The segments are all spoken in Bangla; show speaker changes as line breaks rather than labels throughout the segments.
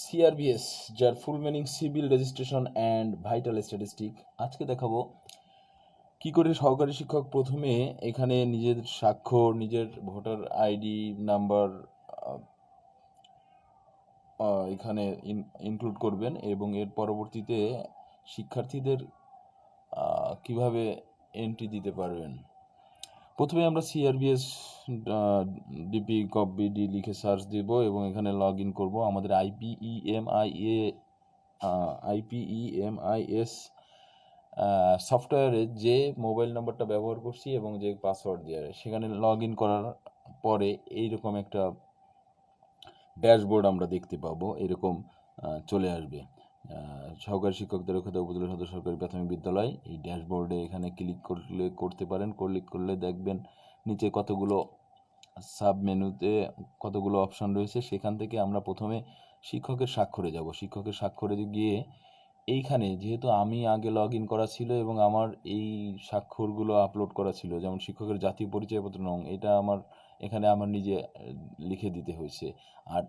সিআরবিএস, যার full meaning civil registration and vital statistic. আজকে দেখাবো কি করে সহকারী শিক্ষক প্রথমে এখানে নিজের স্বাক্ষর, নিজের ভোটার আইডি নাম্বার এখানে ইনক্লুড করবেন এবং এর পরবর্তীতে শিক্ষার্থীদের কিভাবে এন্ট্রি দিতে পারবেন। প্রথমে আমরা সিআরবিএস ডিপি কপবিডি লিখে সার্চ দেব এবং এখানে লগ ইন করবো। আমাদের আইপিইএমআইএস সফটওয়্যারে যে মোবাইল নাম্বারটা ব্যবহার করছি এবং যে পাসওয়ার্ড দিয়ে সেখানে লগ ইন করার পরে এইরকম একটা ড্যাশবোর্ড আমরা দেখতে পাবো। এরকম চলে আসবে সহকারী শিক্ষক দক্ষতা উপজেলা সদর সরকারি প্রাথমিক বিদ্যালয়। এই ড্যাশবোর্ডে এখানে ক্লিক করলে করতে পারেন। ক্লিক করলে দেখবেন নিচে কতগুলো সাব মেনুতে কতগুলো অপশন রয়েছে। সেখান থেকে আমরা প্রথমে শিক্ষকের স্বাক্ষরে যাব। শিক্ষকের স্বাক্ষরে গিয়ে এইখানে যেহেতু আমি আগে লগ ইন করা ছিল এবং আমার এই স্বাক্ষরগুলো আপলোড করা ছিল, যেমন শিক্ষকের জাতীয় পরিচয়পত্র নং, এটা আমার এখানে আমার নিজে লিখে দিতে হয়েছে। আর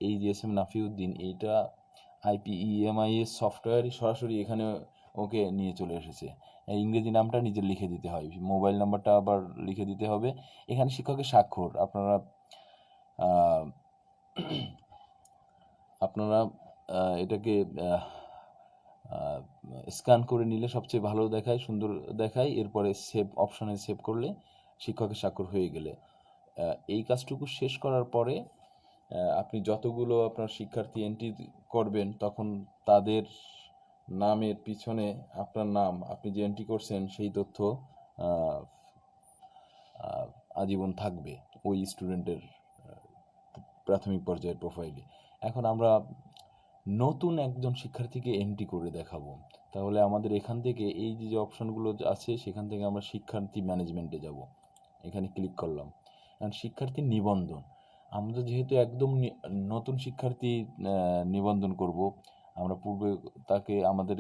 এই যে এস এম নাফিউদ্দিন, এইটা আইপিইএমআইএস সফটওয়্যারই সরাসরি এখানে ওকে নিয়ে চলে এসেছে। ইংরেজি নামটা নিজের লিখে দিতে হয়, মোবাইল নাম্বারটা আবার লিখে দিতে হবে। এখানে শিক্ষকের স্বাক্ষর আপনারা এটাকে স্ক্যান করে নিলে সবচেয়ে ভালো দেখায়, সুন্দর দেখায়। এরপরে সেভ অপশনে সেভ করলে শিক্ষকের স্বাক্ষর হয়ে গেলে এই কাজটুকু শেষ করার পরে আপনি যতগুলো আপনার শিক্ষার্থী এন্ট্রি করবেন তখন তাদের নামের পিছনে আপনার নাম, আপনি যে এন্ট্রি করছেন সেই তথ্য আজীবন থাকবে ওই স্টুডেন্টের প্রাথমিক পর্যায়ের প্রোফাইলে। এখন আমরা নতুন একজন শিক্ষার্থীকে এন্ট্রি করে দেখাবো। তাহলে আমাদের এখান থেকে এই যে অপশনগুলো আছে সেখান থেকে আমরা শিক্ষার্থী ম্যানেজমেন্টে যাব। এখানে ক্লিক করলাম। এখন শিক্ষার্থী নিবন্ধন, আমরা যেহেতু একদম নতুন শিক্ষার্থী নিবন্ধন করব, আমরা পূর্বে তাকে আমাদের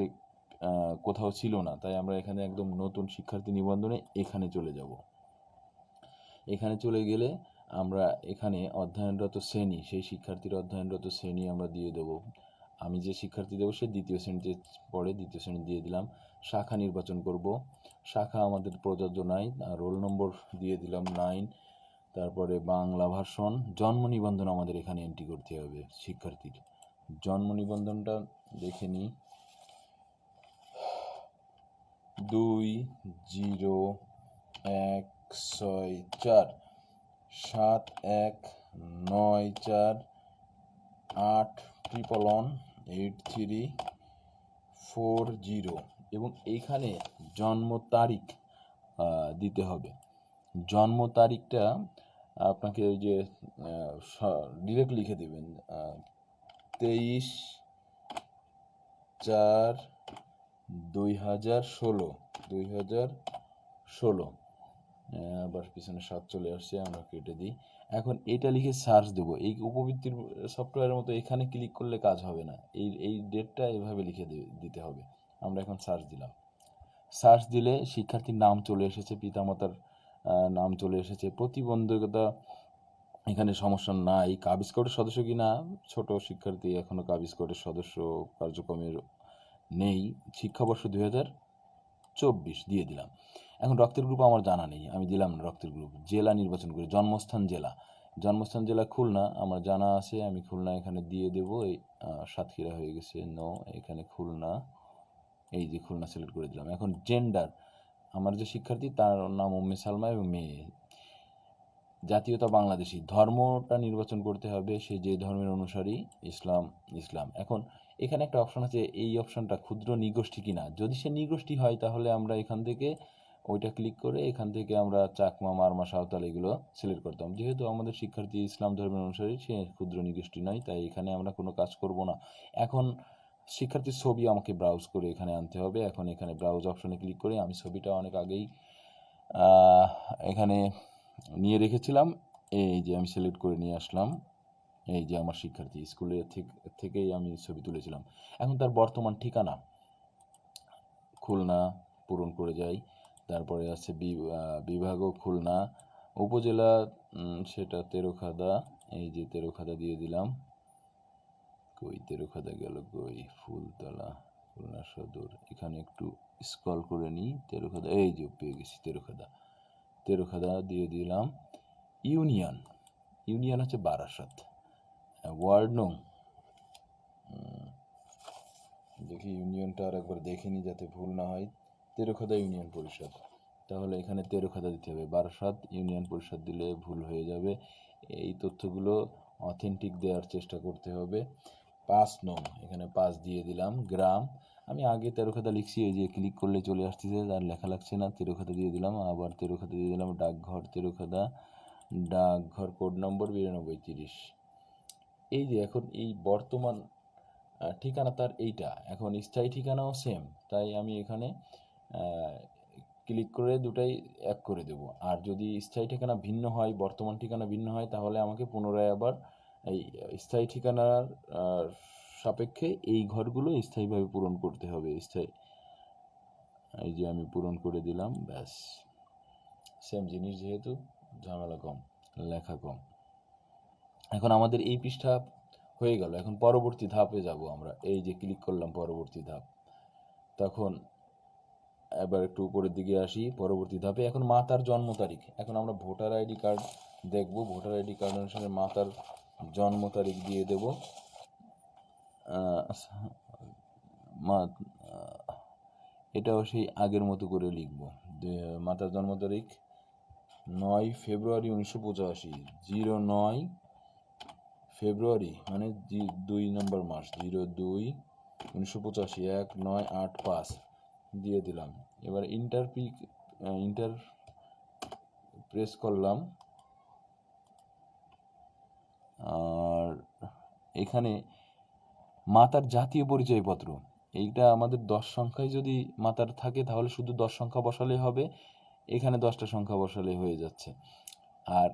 কোথাও ছিল না, তাই আমরা এখানে একদম নতুন শিক্ষার্থী নিবন্ধনে এখানে চলে যাব। এখানে চলে গেলে আমরা এখানে অধ্যয়নরত শ্রেণী, সেই শিক্ষার্থীর অধ্যয়নরত শ্রেণী আমরা দিয়ে দেব। আমি যে শিক্ষার্থী দেবো সে দ্বিতীয় শ্রেণীতে পড়ে, দ্বিতীয় শ্রেণী দিয়ে দিলাম। শাখা নির্বাচন করব, শাখা আমাদের প্রযোজ্য নাই, রোল নম্বর দিয়ে দিলাম 9। তারপরে বাংলা ভার্সন। জন্ম নিবন্ধন আমাদের এখানে এন্ট্রি করতে হবে। শিক্ষার্থীর জন্ম নিবন্ধনটা দেখে নিই। 201671948340 এবং এইখানে জন্ম তারিখ দিতে হবে। জন্ম তারিখটা আপনাকে ওই যে ডিরেক্ট লিখে দেবেন 23/4/2016। আবার পিছনে 7 চলে আসছে, আমরা কেটে দিই। এখন এটা লিখে সার্চ দেবো। এই উপবৃত্তির সফটওয়্যারের মতো এখানে ক্লিক করলে কাজ হবে না, এই ডেটটা এভাবে লিখে দিতে হবে। আমরা এখন সার্চ দিলাম। সার্চ দিলে শিক্ষার্থীর নাম চলে এসেছে, পিতামাতার নাম চলে এসেছে। প্রতিবন্ধকতা এখানে সমস্যা নাই। কাব স্কাউটের সদস্য কি না, ছোট শিক্ষার্থী, এখনও কাব স্কাউটের সদস্য কার্যক্রমের নেই। শিক্ষাবর্ষ 2024 দিয়ে দিলাম। এখন রক্তের গ্রুপ আমার জানা নেই, আমি দিলাম না রক্তের গ্রুপ। জেলা নির্বাচন করি, জন্মস্থান জেলা। জন্মস্থান জেলা খুলনা, আমার জানা আছে, আমি খুলনা এখানে দিয়ে দেবো। এই সাতক্ষীরা হয়ে গেছে, নো, এখানে খুলনা, এই যে খুলনা সিলেক্ট করে দিলাম। এখন জেন্ডার, আমার যে শিক্ষার্থী তার নাম উম্মে সালমা এবং মেয়ে। জাতীয়তা বাংলাদেশি। ধর্মটা নির্বাচন করতে হবে, সে যে ধর্মের অনুসারী, ইসলাম। এখন এখানে একটা অপশন আছে, এই অপশনটা ক্ষুদ্র নিগোষ্ঠী কিনা। যদি সে নিগোষ্ঠী হয় তাহলে আমরা এখান থেকে ওইটা ক্লিক করে এখান থেকে আমরা চাকমা, মারমা, সাঁওতাল এগুলো সিলেক্ট করতাম। যেহেতু আমাদের শিক্ষার্থী ইসলাম ধর্মের অনুসারী, সে ক্ষুদ্র নিগোষ্ঠী নয়, তাই এখানে আমরা কোনো কাজ করব না। এখন শিক্ষার্থীর ছবি আমাকে ব্রাউজ করে এখানে আনতে হবে। এখন এখানে ব্রাউজ অপশনে ক্লিক করে আমি ছবিটা অনেক আগেই এখানে নিয়ে রেখেছিলাম, এই যে আমি সিলেক্ট করে নিয়ে আসলাম। এই যে আমার শিক্ষার্থী স্কুলের থেকেই আমি ছবি তুলেছিলাম। এখন তার বর্তমান ঠিকানা খুলনা, পূরণ করে যাই। তারপরে আছে বিভাগও খুলনা, উপজেলা সেটা তেরোখাদা, এই যে তেরোখাদা দিয়ে দিলাম। কই তেরোখাদা গেল কই, ফুলতলা, খুলনা সদর, এখানে একটু স্ক্রল করে নিই। তেরোখাদা, এই যে পেয়ে গেছি তেরোখাদা। তেরোখাদা দিয়ে দিলাম। ইউনিয়ন, ইউনিয়ন হচ্ছে বারাসাত। ওয়ার্ড নং, দেখি ইউনিয়নটা আর একবার দেখে নিই যাতে ভুল না হয়। তেরোখাদা ইউনিয়ন পরিষদ, তাহলে এখানে তেরোখাদা দিতে হবে, বারাসাত ইউনিয়ন পরিষদ দিলে ভুল হয়ে যাবে। এই তথ্যগুলো অথেন্টিক দেওয়ার চেষ্টা করতে হবে। 5 নং, এখানে 5 দিয়ে দিলাম। গ্রাম, আমি আগে তেরোখাদা লিখছি, এই যে ক্লিক করলে চলে আসতেছে, আর লেখা লাগছে না, তেরোখাদা দিয়ে দিলাম। আবার তেরোখাদা দিয়ে দিলাম। ডাকঘর তেরোখাদা, ডাকঘর কোড নম্বর 9230। এই যে এখন এই বর্তমান ঠিকানা তার এইটা, এখন স্থায়ী ঠিকানাও সেম, তাই আমি এখানে ক্লিক করে দুটাই এক করে দেব। আর যদি স্থায়ী ঠিকানা ভিন্ন হয়, বর্তমান ঠিকানা ভিন্ন হয়, তাহলে আমাকে পুনরায় আবার এই স্থায়ী ঠিকানার সাপেক্ষে এই ঘরগুলো স্থায়ীভাবে পূরণ করতে হবে। এই যে আমি পূরণ করে দিলাম, ব্যাস। সেম জিনিস, যেহেতু ঝামেলা কম, লেখা কম। এখন আমাদের এই পৃষ্ঠা হয়ে গেল। এখন পরবর্তী ধাপে যাব আমরা। এই যে ক্লিক করলাম পরবর্তী ধাপ, তখন এবার একটু উপরের দিকে আসি। পরবর্তী ধাপে এখন মাতার জন্ম তারিখ। এখন আমরা ভোটার আইডি কার্ড দেখব। ভোটার আইডি কার্ড অনুসারে মাতার জন্ম তারিখ দিয়ে দেব। এটাও সেই আগের মতো করে লিখব। মাতার জন্ম তারিখ 9 ফেব্রুয়ারি 1985। 09 ফেব্রুয়ারি মানে 2 নম্বর মাস, 02 1985, 1985 দিয়ে দিলাম। এবার ইন্টার প্রেস করলাম। আর এখানে মাতার জাতীয় পরিচয়পত্র, এইটা আমাদের 10 সংখ্যায় যদি মাতার থাকে তাহলে শুধু 10 সংখ্যা বসালেই হবে, এখানে 10টা সংখ্যা বসালেই হয়ে যাচ্ছে। আর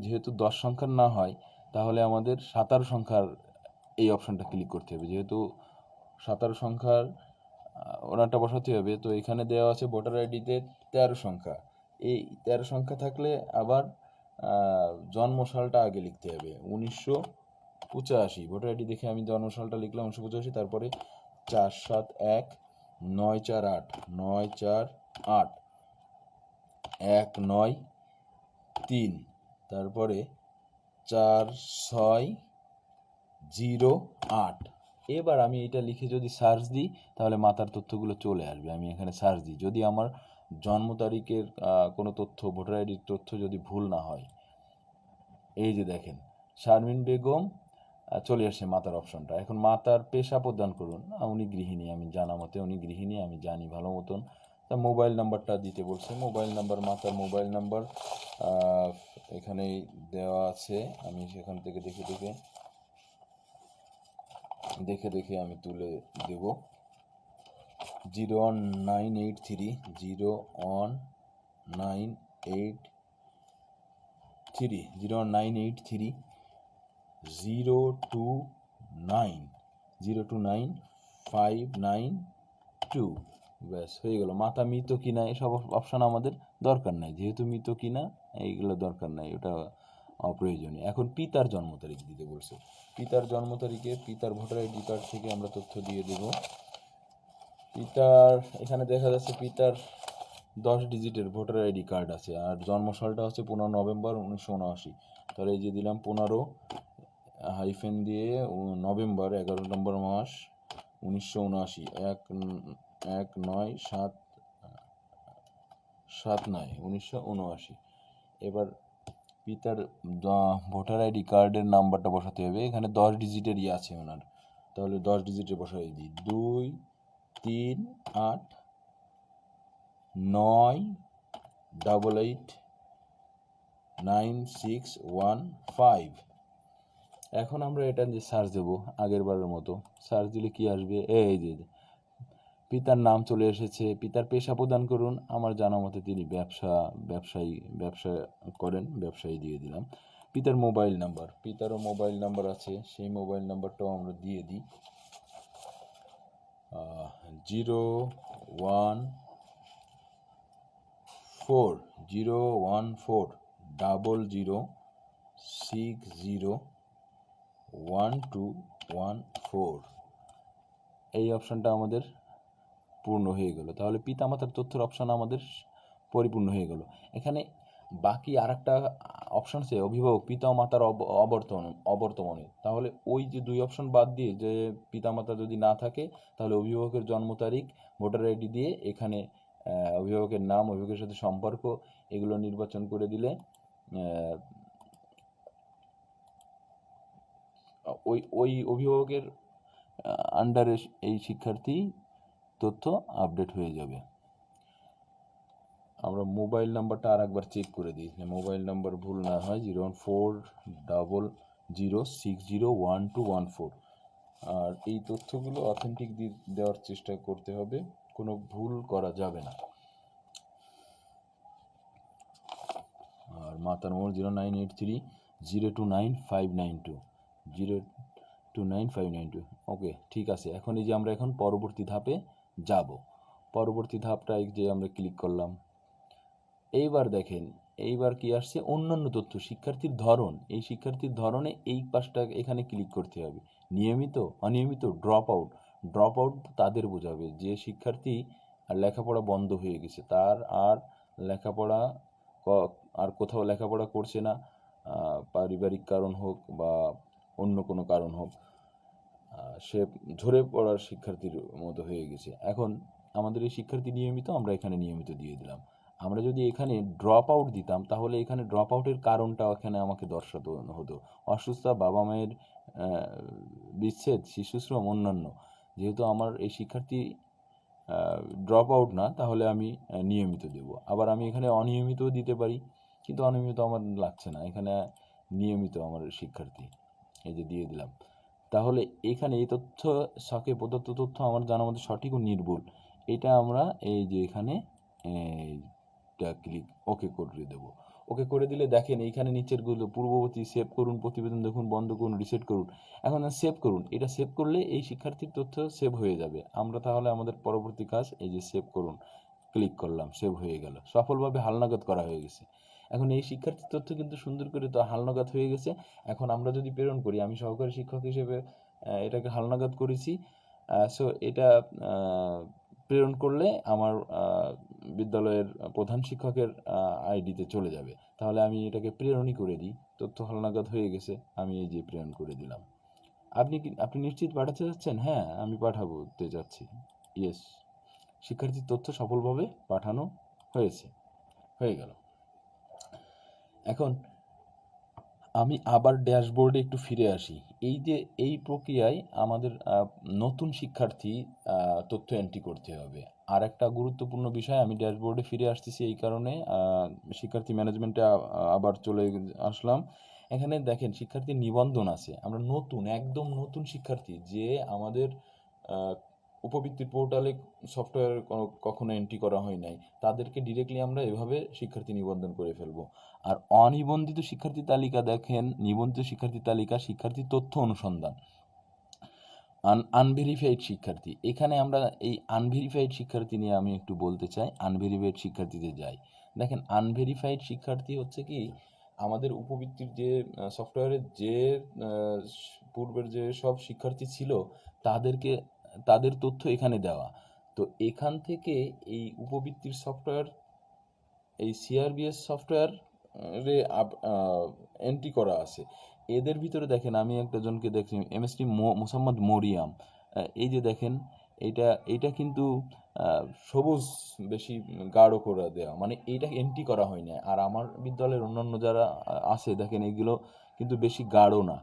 যেহেতু 10 সংখ্যার না হয়, তাহলে আমাদের 17 সংখ্যার এই অপশনটা ক্লিক করতে হবে। যেহেতু 17 সংখ্যার ওনারটা বসাতে হবে, তো এখানে দেওয়া আছে ভোটার আইডিতে 13 সংখ্যা। এই 13 সংখ্যা থাকলে আবার জন্ম সালটা আগে লিখতে হবে, 1985। ভোটার আইডি দেখে আমি জন্ম সালটা লিখলাম 1985, তারপরে 471 948 948 193, তারপরে 4608। এবার আমি এটা লিখে যদি সার্চ দিই, তাহলে মাতার তথ্যগুলো চলে আসবে। আমি এখানে সার্চ দিই, যদি আমার জন্ম তারিখের কোনো তথ্য, ভোটার আইডির তথ্য যদি ভুল না হয়, এই যে দেখেন শারমিন বেগম, চলে আসছে মাতার অপশনটা। এখন মাতার পেশা প্রদান করুন, উনি গৃহিণী, আমি জানা মতে উনি গৃহিণী, আমি জানি ভালো মতন। তা মোবাইল নাম্বারটা দিতে বলছে, মোবাইল নাম্বার, মাতার মোবাইল নাম্বার এখানেই দেওয়া আছে। আমি সেখান থেকে দেখে আমি তুলে দেব। 01983 01983 029 592। ব্যাস হয়ে গেল। মাতা মৃত কিনা এসব অপশান আমাদের দরকার নাই, যেহেতু মৃত কিনা এইগুলো দরকার নাই, ওটা অপ্রয়োজনীয়। এখন পিতার জন্ম তারিখ দিতে বলছে। পিতার জন্ম তারিখে পিতার ভোটার আইডি কার্ড থেকে আমরা তথ্য দিয়ে দেব। পিতার এখানে দেখা যাচ্ছে পিতার 10 ডিজিটের ভোটার আইডি কার্ড আছে, আর জন্মসালটা হচ্ছে 15 নভেম্বর 1979। তাহলে এই যে দিলাম 15 হাইফেন দিয়ে নভেম্বর 11 নম্বর মাস 1979, 1979। এবার পিতার ভোটার আইডি কার্ডের নাম্বারটা বসাতে হবে। এখানে 10 ডিজিটেরই আছে ওনার, তাহলে 10 ডিজিটের বসাই দিই। 2 3 8 9 88 9615। এখন আমরা এটা যে সার্চ দেবো আগের বারের মতো, সার্চ দিলে কি আসবে? এই যে পিতার নাম চলে এসেছে। পিতার পেশা প্রদান করুন, আমার জানা মতে তিনি ব্যবসা করেন, ব্যবসায়ী দিয়ে দিলাম। পিতার মোবাইল নাম্বার, পিতারও মোবাইল নাম্বার আছে, সেই মোবাইল নাম্বারটাও আমরা দিয়ে দিই। 014 00 60 12 14 এই অপশানটা আমাদের পূর্ণ হয়ে গেল। তাহলে পিতামাতার তথ্যের অপশান আমাদের পরিপূর্ণ হয়ে গেল। এখানে বাকি আর একটা অপশান আছে অভিভাবক পিতা মাতার অবর্তমানে। তাহলে ওই যে 2 অপশান বাদ দিয়ে যে পিতামাতা যদি না থাকে তাহলে অভিভাবকের জন্ম তারিখ, ভোটার আইডি দিয়ে এখানে অভিভাবকের নাম, অভিভাবকের সাথে সম্পর্ক এগুলো নির্বাচন করে দিলে ওই অভিভাবকের আন্ডারে এই শিক্ষার্থী তথ্য আপডেট হয়ে যাবে। আমরা মোবাইল নাম্বারটা আর একবার চেক করে দিই, মোবাইল নাম্বার ভুল না হয় 01400601214। আর এই তথ্যগুলো অথেন্টিক দেওয়ার চেষ্টা করতে হবে, কোনো ভুল করা যাবে না। আর মাতার নম্বর 0983029592 ওকে, ঠিক আছে। এখন এই যে আমরা এখন পরবর্তী ধাপে যাব। পরবর্তী ধাপটা এই যে আমরা ক্লিক করলাম। এইবার দেখেন, এইবার কি আসছে, অন্যান্য তথ্য, শিক্ষার্থীর ধরন। এই শিক্ষার্থীর ধরনে এই পাশটা এখানে ক্লিক করতে হবে। নিয়মিত, অনিয়মিত, ড্রপ আউট তাদের বোঝাবে যে শিক্ষার্থী লেখাপড়া বন্ধ হয়ে গেছে, তার আর লেখাপড়া আর কোথাও লেখাপড়া করছে না, পারিবারিক কারণ হোক বা অন্য কোনো কারণ হোক, সে ঝরে পড়ার শিক্ষার্থীর মতো হয়ে গেছে। এখন আমাদের এই শিক্ষার্থী নিয়মিত, আমরা এখানে নিয়মিত দিয়ে দিলাম। আমরা যদি এখানে ড্রপ আউট দিতাম তাহলে এখানে ড্রপ আউটের কারণটা এখানে আমাকে দর্শাতে হতো। অসুস্থতা, বাবা মায়ের বিচ্ছেদ, শিশুশ্রম, অন্যান্য। যেহেতু আমার এই শিক্ষার্থী ড্রপ আউট না, তাহলে আমি নিয়মিত দেব। আবার আমি এখানে অনিয়মিতও দিতে পারি, কিন্তু অনিয়মিত আমার লাগছে না, এখানে নিয়মিত আমার শিক্ষার্থী, এই যে দিয়ে দিলাম। তাহলে এখানে এই তথ্য ছকে প্রদত্ত তথ্য আমার জানা মতো সঠিক ও নির্ভুল, এটা আমরা এই যে এখানে ক্লিক ওকে করে দেব। ওকে করে দিলে দেখেন এইখানে নিচেরগুলো পূর্ববর্তী সেভ করুন, প্রতিবেদন দেখুন, বন্ধ করুন, রিসেট করুন। এখন সেভ করুন, এটা সেভ করলে এই শিক্ষার্থীর তথ্য সেভ হয়ে যাবে। আমরা তাহলে আমাদের পরবর্তী কাজ এই যে সেভ করুন ক্লিক করলাম, সেভ হয়ে গেল, সফলভাবে হালনাগাদ করা হয়ে গেছে। এখন এই শিক্ষার্থীর তথ্য কিন্তু সুন্দর করে তো হালনাগাদ হয়ে গেছে। এখন আমরা যদি প্রেরণ করি, আমি সহকারী শিক্ষক হিসেবে এটাকে হালনাগাদ করেছি, সো এটা প্রেরণ করলে আমার বিদ্যালয়ের প্রধান শিক্ষকের আইডিতে চলে যাবে। তাহলে আমি এটাকে প্রেরণই করে দিই, তথ্য হালনাগাদ হয়ে গেছে, আমি এই যে প্রেরণ করে দিলাম। আপনি নিশ্চিত পাঠাতে যাচ্ছেন? হ্যাঁ, আমি পাঠাতে যাচ্ছি। ইয়েস, শিক্ষার্থীর তথ্য সফলভাবে পাঠানো হয়ে গেল। এখন আমি আবার ড্যাশবোর্ডে একটু ফিরে আসি। এই যে এই প্রক্রিয়ায় আমাদের নতুন শিক্ষার্থী তথ্য এন্ট্রি করতে হবে। আর একটা গুরুত্বপূর্ণ বিষয়, আমি ড্যাশবোর্ডে ফিরে আসতেছি এই কারণে, শিক্ষার্থী ম্যানেজমেন্টে আবার চলে আসলাম। এখানে দেখেন শিক্ষার্থীর নিবন্ধন আছে। আমরা একদম নতুন শিক্ষার্থী, যে আমাদের উপবৃত্তির পোর্টালে সফটওয়্যার কখনো এন্ট্রি করা হয় নাই, তাদেরকে ডিরেক্টলি আমরা এভাবে শিক্ষার্থী নিবন্ধন করে ফেলবো। আর অনিবন্ধিত শিক্ষার্থী তালিকা দেখেন, নিবন্ধিত শিক্ষার্থী তালিকা, শিক্ষার্থী তথ্য অনুসন্ধান, আনভেরিফাইড শিক্ষার্থী। এখানে আমরা এই আনভেরিফাইড শিক্ষার্থী নিয়ে আমি একটু বলতে চাই। আনভেরিফাইড শিক্ষার্থীতে যাই। দেখেন আনভেরিফাইড শিক্ষার্থী হচ্ছে কি, আমাদের উপবৃত্তির যে সফটওয়্যারের যে পূর্বের যে সব শিক্ষার্থী ছিল তাদের তথ্য এখানে দেওয়া। তো এখান থেকে এই উপবৃত্তির সফটওয়্যার, এই সিআরবিএস সফটওয়্যার এন্ট্রি করা আছে। এদের ভিতরে দেখেন আমি একটা জনকে দেখছি, এমএসটি মোসাম্মদ মরিয়াম। এই যে দেখেন, এইটা কিন্তু সবুজ বেশি গাঢ় করে দেওয়া, মানে এইটা এন্ট্রি করা হয় না। আর আমার বিদ্যালয়ের অন্যান্য যারা আছে দেখেন, এগুলো কিন্তু বেশি গাঢ় না,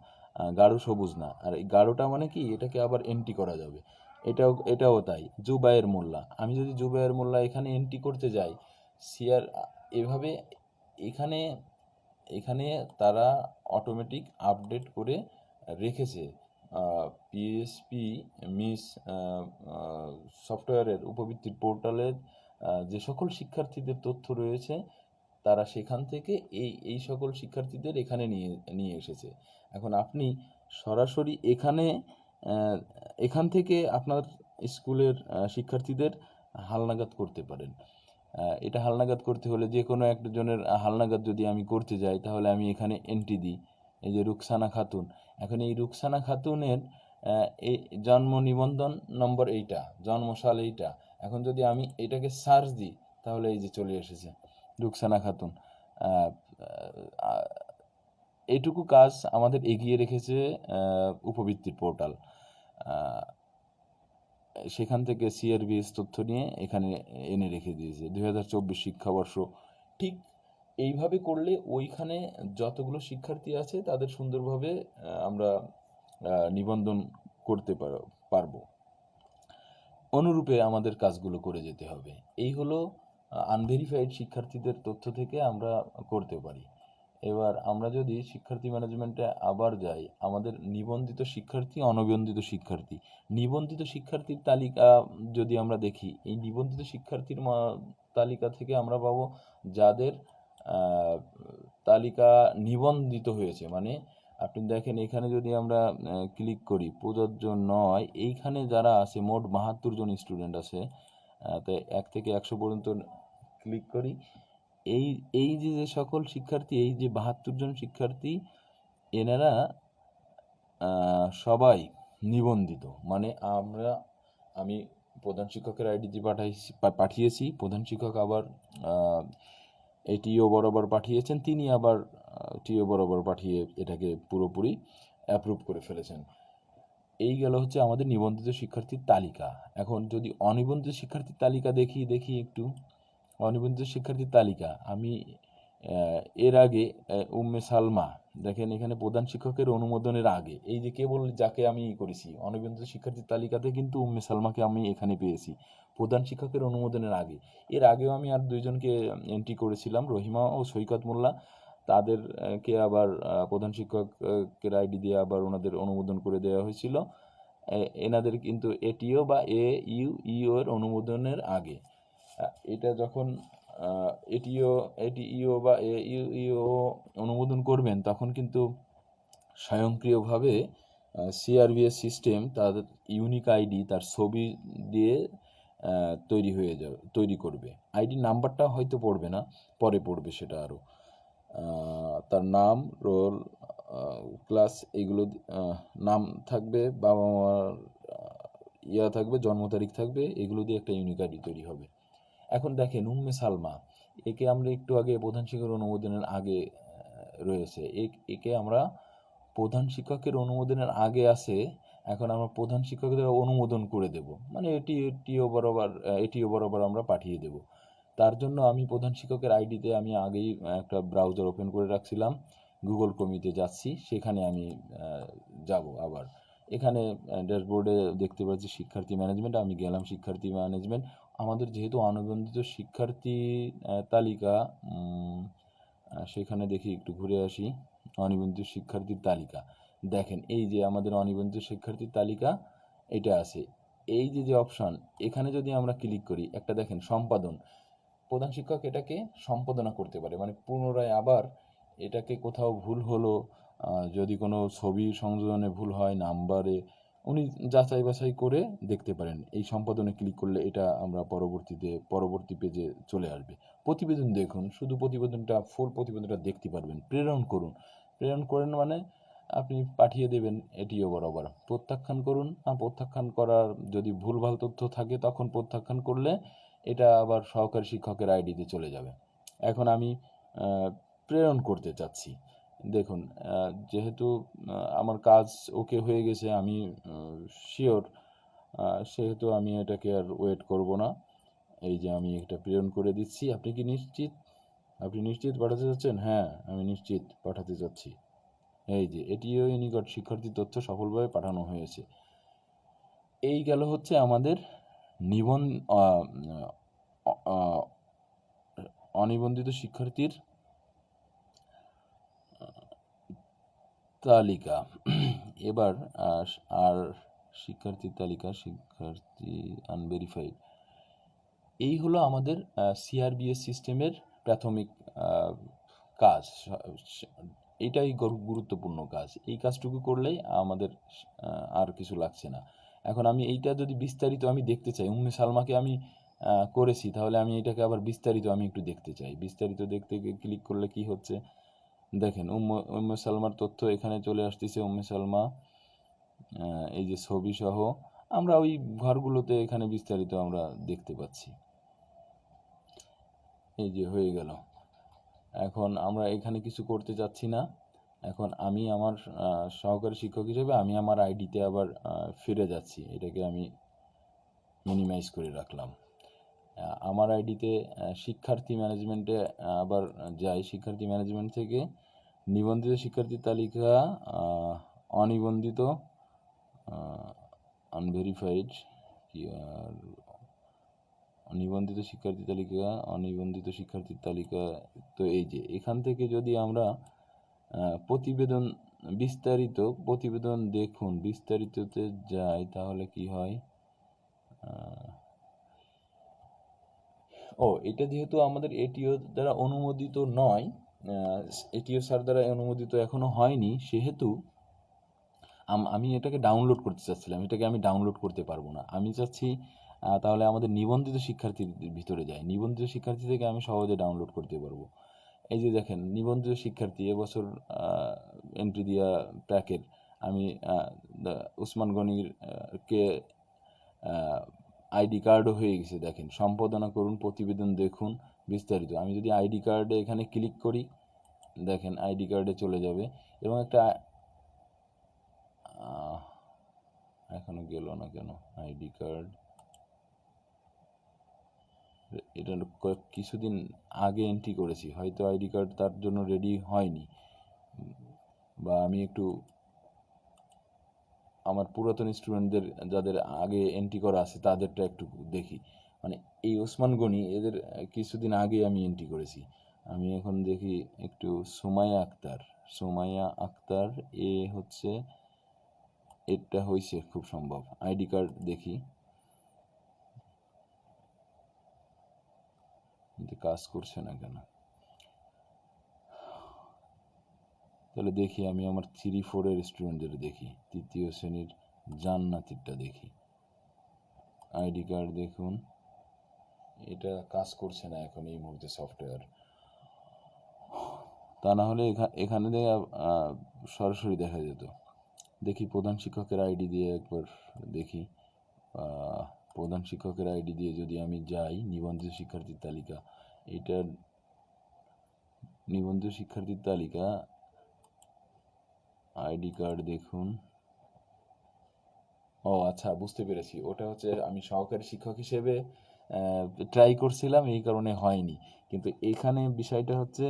গাঢ় সবুজ না। আর এই গাঢ়টা মানে কি, এটাকে আবার এন্ট্রি করা যাবে। এটাও তাই। জুবায়ের মোল্লা, আমি যদি জুবায়ের মোল্লা এখানে এন্ট্রি করতে যাই, এভাবে এখানে তারা অটোমেটিক আপডেট করে রেখেছে। পিএসপি মিস সফটওয়্যারের উপবৃত্তির পোর্টালের যে সকল শিক্ষার্থীদের তথ্য রয়েছে, তারা সেখান থেকে এই সকল শিক্ষার্থীদের এখানে নিয়ে এসেছে। এখন আপনি সরাসরি এখান থেকে আপনার স্কুলের শিক্ষার্থীদের হালনাগাদ করতে পারেন। এটা হালনাগাদ করতে হলে, যে কোনো একজনের হালনাগাদ যদি আমি করতে যাই, তাহলে আমি এখানে এন্ট্রি দিই, এই যে রুকসানা খাতুন। এখন এই রুকসানা খাতুনের এই জন্ম নিবন্ধন নম্বর এইটা, জন্মসাল এইটা। এখন যদি আমি এটাকে সার্চ দিই তাহলে এই যে চলে এসেছে রুকসানা খাতুন। এইটুকু কাজ আমাদের এগিয়ে রেখেছে উপবৃত্তির পোর্টাল। সেখান থেকে সিআরবিএস তথ্য নিয়ে এখানে এনে রেখে দিয়েছে 2024 শিক্ষাবর্ষ। ঠিক এইভাবে করলে ওইখানে যতগুলো শিক্ষার্থী আছে তাদের সুন্দরভাবে আমরা নিবন্ধন করতে পারবো। অনুরূপে আমাদের কাজগুলো করে যেতে হবে। এই হলো আনভেরিফাইড শিক্ষার্থীদের তথ্য থেকে আমরা করতে পারি। এবার আমরা যদি শিক্ষার্থী ম্যানেজমেন্টে আবার যাই, আমাদের নিবন্ধিত শিক্ষার্থী, অনিবন্ধিত শিক্ষার্থী। নিবন্ধিত শিক্ষার্থীর তালিকা যদি আমরা দেখি, এই নিবন্ধিত শিক্ষার্থীর তালিকা থেকে আমরা পাবো যাদের তালিকা নিবন্ধিত হয়েছে। মানে আপনি দেখেন এখানে যদি আমরা ক্লিক করি প্রযোজ্য নয়, এইখানে যারা আছে মোট 72 জন স্টুডেন্ট আছে। তাই 1 থেকে 100 পর্যন্ত ক্লিক করি। এই যে সকল শিক্ষার্থী, এই যে 72 জন শিক্ষার্থী, এনারা সবাই নিবন্ধিত। মানে আমি প্রধান শিক্ষকের আইডিতে পাঠিয়েছি, প্রধান শিক্ষক আবার এটিও বরাবর পাঠিয়েছেন, তিনি আবার টিও বরাবর পাঠিয়ে এটাকে পুরোপুরি অ্যাপ্রুভ করে ফেলেছেন। এই গেল হচ্ছে আমাদের নিবন্ধিত শিক্ষার্থীর তালিকা। এখন যদি অনিবন্ধিত শিক্ষার্থীর তালিকা দেখি একটু। অনিবন্ধিত শিক্ষার্থীর তালিকা আমি এর আগে উম্মে সালমা, দেখেন এখানে প্রধান শিক্ষকের অনুমোদনের আগে, এই যে কেবল যাকে আমি করেছি অনিবন্ধিত শিক্ষার্থীর তালিকাতে, কিন্তু উম্মে সালমাকে আমি এখানে পেয়েছি প্রধান শিক্ষকের অনুমোদনের আগে। এর আগেও আমি আর দুইজনকে এন্ট্রি করেছিলাম, রহিমা ও সৈকত মোল্লা। তাদেরকে আবার প্রধান শিক্ষকের আইডি দিয়ে আবার ওনাদের অনুমোদন করে দেওয়া হয়েছিল। এনাদের কিন্তু এটিও বা ইউ এর অনুমোদনের আগে। এটা যখন এটিও বা ইউ অনুমোদন করবেন, তখন কিন্তু স্বয়ংক্রিয়ভাবে সিআরবিএস সিস্টেম তাদের ইউনিক আইডি তার ছবি দিয়ে তৈরি করবে। আইডি নাম্বারটা হয়তো পড়বে না, পরে পড়বে সেটা আরও। তার নাম, রোল, ক্লাস, এগুলো নাম থাকবে, বাবা মার থাকবে, জন্ম তারিখ থাকবে, এগুলো দিয়ে একটা ইউনিক আইডি তৈরি হবে। এখন দেখেন উম্মে সালমা, একে আমরা একটু আগে প্রধান শিক্ষকের অনুমোদনের আগে রয়েছে, একে আমরা প্রধান শিক্ষকের অনুমোদনের আগে আছে, এখন আমরা প্রধান শিক্ষকদের অনুমোদন করে দেব, মানে এটিও বরাবর আমরা পাঠিয়ে দেব। তার জন্য আমি প্রধান শিক্ষকের আইডিতে আমি আগেই একটা ব্রাউজার ওপেন করে রাখছিলাম, গুগল ক্রোমিতে যাচ্ছি, সেখানে আমি যাব। আবার এখানে ড্যাশবোর্ডে দেখতে পাচ্ছি শিক্ষার্থী ম্যানেজমেন্ট, আমি গেলাম শিক্ষার্থী ম্যানেজমেন্ট। আমাদের যেহেতু অনিবন্ধিত শিক্ষার্থী তালিকা, সেখানে দেখি একটু ঘুরে আসি, অনিবন্ধিত শিক্ষার্থীর তালিকা দেখেন, এই যে আমাদের অনিবন্ধিত শিক্ষার্থীর তালিকা এটা আছে। এই যে অপশন, এখানে যদি আমরা ক্লিক করি, একটা দেখেন সম্পাদন, প্রধান শিক্ষক এটাকে সম্পাদনা করতে পারে, মানে পুনরায় আবার এটাকে কোথাও ভুল হলো, যদি কোনো ছবি সংযোজনে ভুল হয়, নাম্বারে, উনি যাচাই বাছাই করে দেখতে পারেন। এই সম্পাদনে ক্লিক করলে এটা আমরা পরবর্তী পেজে চলে আসবে। প্রতিবেদন দেখুন, শুধু ফুল প্রতিবেদনটা দেখতে পারবেন। প্রেরণ করেন মানে আপনি পাঠিয়ে দেবেন এটিও বরাবর। প্রত্যাখ্যান করুন, প্রত্যাখ্যান করার যদি ভুলভাল তথ্য থাকে তখন প্রত্যাখ্যান করলে এটা আবার সহকারী শিক্ষকের আইডিতে চলে যাবে। এখন আমি প্রেরণ করতে চাচ্ছি, দেখুন যেহেতু আমার কাজ ওকে হয়ে গেছে, আমি শিওর, সেহেতু আমি এটাকে আর ওয়েট করব না। এই যে আমি এটা প্রেরণ করে দিচ্ছি। আপনি নিশ্চিত পাঠাতে চাচ্ছেন? হ্যাঁ, আমি নিশ্চিত পাঠাতে চাচ্ছি। এই যে এটিও নিকট শিক্ষার্থী তথ্য সফলভাবে পাঠানো হয়েছে। এই গেল হচ্ছে আমাদের অনিবন্ধিত শিক্ষার্থীর তালিকা। এবার আর শিক্ষার্থী আনভেরিফাইড, এই হলো আমাদের সিআরবিএস সিস্টেমের প্রাথমিক কাজ। এটাই গুরুত্বপূর্ণ কাজ। এই কাজটুকু করলেই আমাদের আর কিছু লাগছে না। এখন আমি এইটা যদি বিস্তারিত আমি দেখতে চাই, উম্মে সালমাকে আমি করেছি, তাহলে আমি এটাকে আবার বিস্তারিত আমি একটু দেখতে চাই। বিস্তারিত দেখতে ক্লিক করলে কি হচ্ছে দেখেন, উম্মে সালমার তথ্য এখানে চলে আসতেছে। উম্মে সালমা এই যে ছবি সহ আমরা ওই ঘরগুলোতে এখানে বিস্তারিত আমরা দেখতে পাচ্ছি। এই যে হয়ে গেল। এখন আমরা এখানে কিছু করতে যাচ্ছি না। এখন আমি আমার সহকারী শিক্ষক হিসেবে আমি আমার আইডিতে আবার ফিরে যাচ্ছি। এটাকে আমি মিনিমাইজ করে রাখলাম। আমার আইডিতে শিক্ষার্থী ম্যানেজমেন্টে আবার যাই। শিক্ষার্থী ম্যানেজমেন্ট থেকে নিবন্ধিত শিক্ষার্থীর তালিকা, অনিবন্ধিত, আনভেরিফাইড, কি আর নিবন্ধিত শিক্ষার্থী তালিকা, অনিবন্ধিত শিক্ষার্থীর তালিকা। তো এই যে এখান থেকে যদি আমরা প্রতিবেদন বিস্তারিত প্রতিবেদন দেখুন বিস্তারিততে যাই তাহলে কি হয়। এটা যেহেতু আমাদের এটিও দ্বারা অনুমোদিত নয়, এটিও স্যার দ্বারা অনুমোদিত এখনো হয়নি, সেহেতু আমি এটাকে ডাউনলোড করতে চাচ্ছিলাম। এটাকে আমি ডাউনলোড করতে পারবো না। আমি চাচ্ছি তাহলে আমাদের নিবন্ধিত শিক্ষার্থীর ভিতরে যাই। নিবন্ধিত শিক্ষার্থী থেকে আমি সহজে ডাউনলোড করতে পারবো। এই যে দেখেন, নিবন্ধিত শিক্ষার্থী এবছর এন্ট্রি দিয়া প্যাকের আমি উসমান গনির কে আইডি কার্ডও হয়ে গেছে। দেখেন, সম্পাদনা করুন, প্রতিবেদন দেখুন, বিস্তারিত। আমি যদি আইডি কার্ডে এখানে ক্লিক করি, দেখেন আইডি কার্ডে চলে যাবে এবং একটা এখনো গেল না কেন আইডি কার্ড। এটা কিছুদিন আগে এন্ট্রি করেছি, হয়তো আইডি কার্ড তার জন্য রেডি হয়নি, বা আমি একটু আমার পুরাতন স্টুডেন্টদের যাদের আগে এন্ট্রি করা আছে তাদেরটা একটু দেখি। মানে এই ওসমান গনি এদের কিছুদিন আগে আমি এন্ট্রি করেছি। আমি এখন দেখি একটু সুমাইয়া আক্তার এ হচ্ছে, এটা হয়েছে খুব সম্ভব। আইডি কার্ড দেখি, কিন্তু কাজ করছে না কেন। তাহলে দেখি আমি আমার 3-4 স্টুডেন্টদের দেখি। তৃতীয় শ্রেণীর জান্নাতিরটা দেখি। আইডি কার্ড দেখুন, এটা কাজ করছে না এখন এই মুহূর্তে সফটওয়্যার। তা না হলে এখানে সরাসরি দেখা যেত। দেখি প্রধান শিক্ষকের আইডি দিয়ে একবার দেখি। প্রধান শিক্ষকের আইডি দিয়ে যদি আমি যাই, নিবন্ধিত শিক্ষার্থীর তালিকা, এটা নিবন্ধিত শিক্ষার্থীর তালিকা, আইডি কার্ড দেখুন। আচ্ছা, বুঝতে পেরেছি। ওটা হচ্ছে আমি সহকারী শিক্ষক হিসেবে ট্রাই করছিলাম, এই কারণে হয়নি। কিন্তু এখানে বিষয়টা হচ্ছে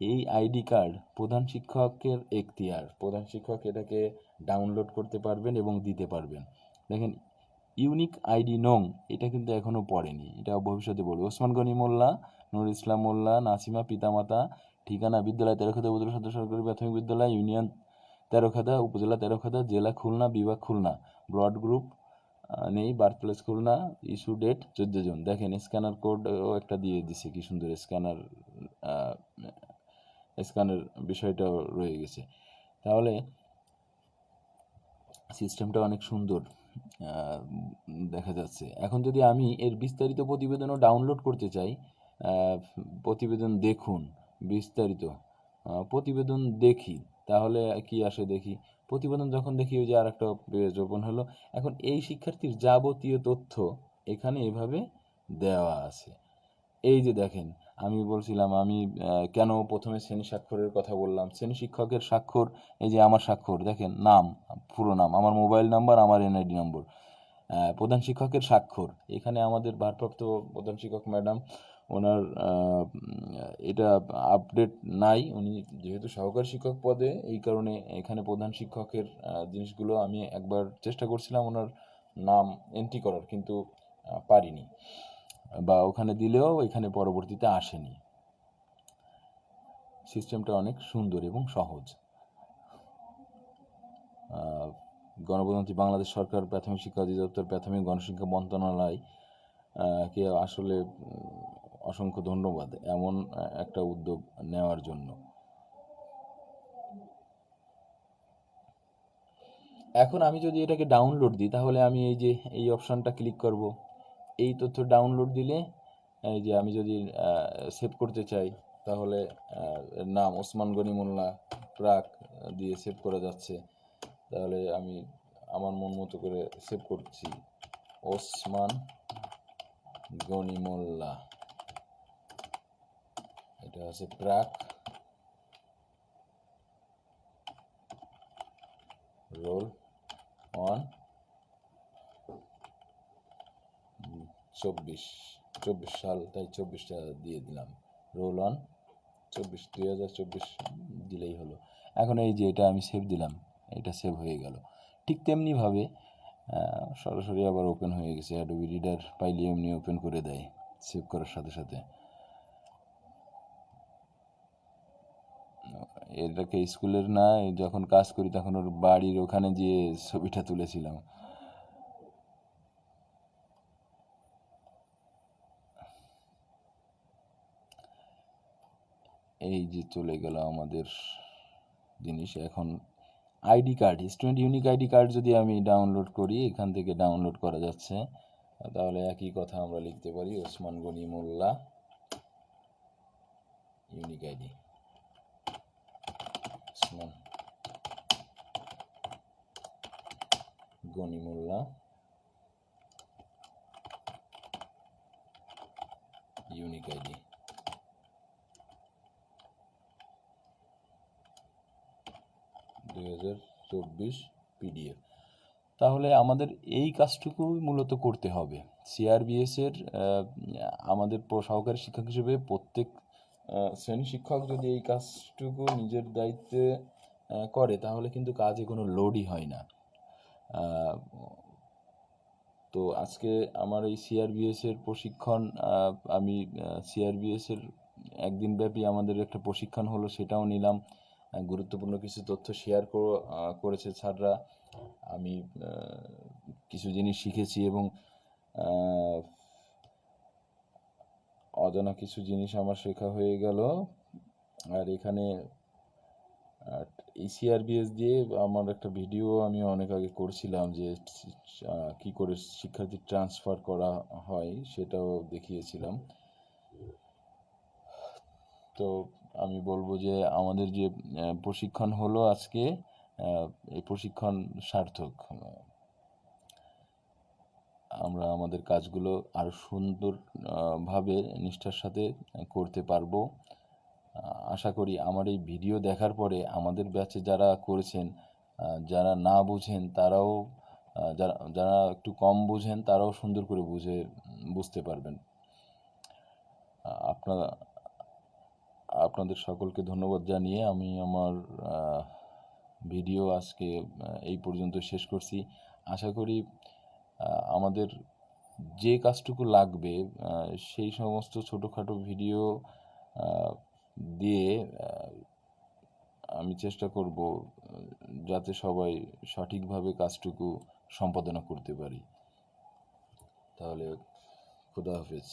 এই আইডি কার্ড প্রধান শিক্ষকের এখতিয়ার। প্রধান শিক্ষক এটাকে ডাউনলোড করতে পারবেন এবং দিতে পারবেন। দেখেন, ইউনিক আইডি নং, এটা কিন্তু এখনও পড়েনি, এটা ভবিষ্যতে বলবে। ওসমান গনি মোল্লা, নুর ইসলাম মোল্লা, নাসিমা পিতামাতা, ঠিকানা বিদ্যালয় তেরোখাদা উপজেলা সদর সরকারি প্রাথমিক বিদ্যালয়, ইউনিয়ন তেরোখাদা, উপজেলা তেরোখাদা, জেলা খুলনা, বিভাগ খুলনা, ব্লড গ্রুপ নেই, birth place Khulna, issue date 14 June. দেখেন স্ক্যানার কোডও একটা দিয়ে দিছে, কি সুন্দর স্ক্যানের বিষয়টাও রয়ে গেছে। তাহলে সিস্টেমটা অনেক সুন্দর দেখা যাচ্ছে। এখন যদি আমি এর বিস্তারিত প্রতিবেদনও ডাউনলোড করতে চাই, প্রতিবেদন দেখুন বিস্তারিত, প্রতিবেদন দেখি, তাহলে কি আসে দেখি। প্রতিবেদন যখন দেখি, ওই যে আর একটা পেজ ওপেন হলো। এখন এই শিক্ষার্থীর যাবতীয় তথ্য এখানে এভাবে দেওয়া আছে। এই যে দেখেন, আমি বলছিলাম আমি কেন প্রথমে শ্রেণী স্বাক্ষরের কথা বললাম। শ্রেণী শিক্ষকের স্বাক্ষর, এই যে আমার স্বাক্ষর, দেখেন নাম, পুরো নাম, আমার মোবাইল নাম্বার, আমার এনআইডি নম্বর। প্রধান শিক্ষকের স্বাক্ষর, এখানে আমাদের ভারপ্রাপ্ত প্রধান শিক্ষক ম্যাডাম, ওনার এটা আপডেট নাই, উনি যেহেতু সহকারী শিক্ষক পদে, এই কারণে এখানে প্রধান শিক্ষকের জিনিসগুলো আমি একবার চেষ্টা করছিলাম ওনার নাম এন্ট্রি করার, কিন্তু পারিনি, বা ওখানে দিলেও এখানে পরবর্তীতে আসেনি। সিস্টেমটা অনেক সুন্দর এবং সহজ। গণপ্রজাতন্ত্রী বাংলাদেশ সরকার, প্রাথমিক শিক্ষা অধিদপ্তর, প্রাথমিক গণশিক্ষা মন্ত্রণালয় কে আসলে অসংখ্য ধন্যবাদ এমন একটা উদ্যোগ নেওয়ার জন্য। এখন আমি যদি এটাকে ডাউনলোড দিই, তাহলে আমি এই যে এই অপশানটা ক্লিক করব। এই তথ্য ডাউনলোড দিলে, এই যে আমি যদি সেভ করতে চাই, তাহলে নাম ওসমান গনি মোল্লা প্রাক দিয়ে সেভ করা যাচ্ছে। তাহলে আমি আমার মন মতো করে সেভ করছি, ওসমান গনি মোল্লা, এটা হচ্ছে প্রাক রোল অন 24 সাল, তাই 24টা দিয়ে দিলাম, রোল অন 2024 দিলেই হলো। এখন এই যে এটা আমি সেভ দিলাম, এটা সেভ হয়ে গেল। ঠিক তেমনিভাবে সরাসরি আবার ওপেন হয়ে গেছে, অ্যাডোবি রিডার পাইলে এমনি ওপেন করে দেয় সেভ করার সাথে সাথে। এটাকে স্কুলের না, যখন কাজ করি তখন ওর বাড়ির ওখানে গিয়ে ছবিটা তুলেছিলাম। এই যে চলে গেল আমাদের জিনিস। এখন ID card, student unique ID card যদি আমি ডাউনলোড করি, এখান থেকে ডাউনলোড করা যাচ্ছে, তাহলে একই কথা আমরা লিখতে পারি, ওসমান গনি মোল্লা ইউনিক আইডি, ওসমান গনি মোল্লা ইউনিক আইডি। পিডিএফ। তাহলে আমাদের এই কাজটুকুই মূলত করতে হবে। সিআরবিএস এর আমাদের সহকারী শিক্ষক হিসেবে প্রত্যেক শ্রেণী শিক্ষক যদি এই কাজটুকু নিজের দায়িত্বে করে, তাহলে কিন্তু কাজে কোনো লোডই হয় না। তো আজকে আমার এই সিআরবিএস এর প্রশিক্ষণ, আমি সিআরবিএস এর একদিন ব্যাপী আমাদের একটা প্রশিক্ষণ হলো, সেটাও নিলাম। গুরুত্বপূর্ণ কিছু তথ্য শেয়ার করেছে স্যাররা, আমি কিছু জিনিস শিখেছি এবং অজানা কিছু জিনিস আমার শেখা হয়ে গেল। আর এখানে এই সিআরবিএস দিয়ে আমার একটা ভিডিও আমি অনেক আগে করছিলাম, যে কি করে শিক্ষার্থী ট্রান্সফার করা হয় সেটাও দেখিয়েছিলাম। তো আমি বলবো যে আমাদের যে প্রশিক্ষণ হলো আজকে, এই প্রশিক্ষণ সার্থক। আমরা আমাদের কাজগুলো আরও সুন্দর ভাবে নিষ্ঠার সাথে করতে পারবো। আশা করি আমার এই ভিডিও দেখার পরে আমাদের ব্যাচে যারা করেছেন, যারা না বুঝেন তারাও, যারা একটু কম বুঝেন তারাও সুন্দর করে বুঝতে পারবেন। আপনাদের সকলকে ধন্যবাদ জানিয়ে আমি আমার ভিডিও আজকে এই পর্যন্ত শেষ করছি। আশা করি আমাদের যে কাজটুকু লাগবে সেই সমস্ত ছোটোখাটো ভিডিও দিয়ে আমি চেষ্টা করব যাতে সবাই সঠিকভাবে কাজটুকু সম্পাদনা করতে পারি। তাহলে খুদা হাফেজ।